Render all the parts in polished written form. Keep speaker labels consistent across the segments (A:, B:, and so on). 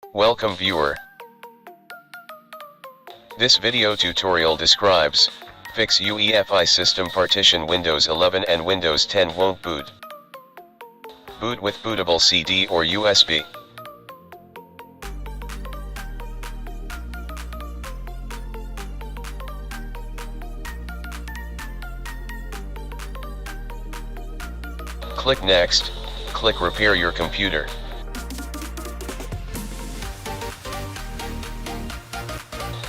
A: Welcome viewer. This video tutorial describes, fix UEFI system partition Windows 11 and Windows 10 won't boot. Boot with bootable CD or USB. Click Next, click Repair your computer.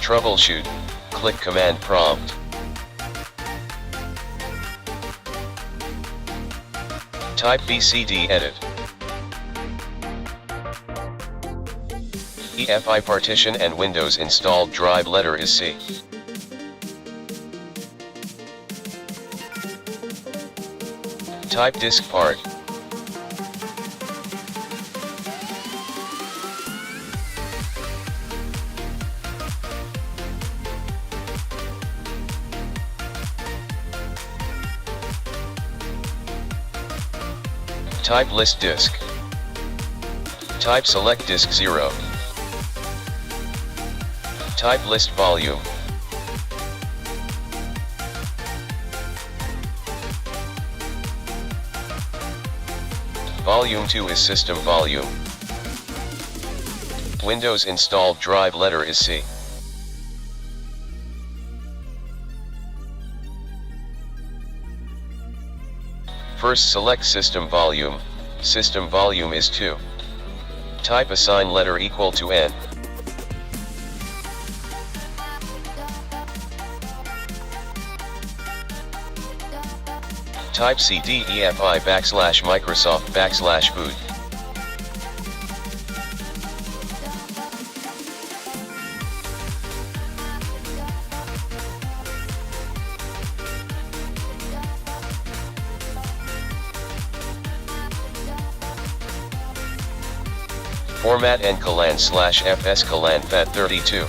A: Troubleshoot, click Command Prompt. Type BCD Edit. EFI partition and Windows installed drive letter is C. Type disk part. Type list disk. Type select disk 0. Type list volume. Volume 2 is system volume. Windows installed drive letter is C. First select system volume. System volume is 2. Type assign letter equal to N. Type cdefi /Microsoft /boot. Format nColan /fs colan FAT32.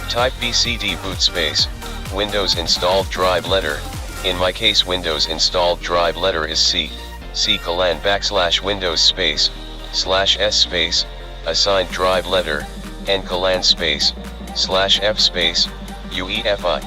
A: Type BCD boot space, Windows installed drive letter, in my case Windows installed drive letter is C, C colan /Windows space, /S space, assigned drive letter, nColan space, /F space, UEFI.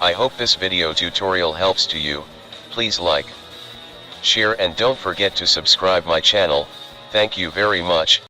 A: I hope this video tutorial helps to you. Please like, share and don't forget to subscribe my channel. Thank you very much.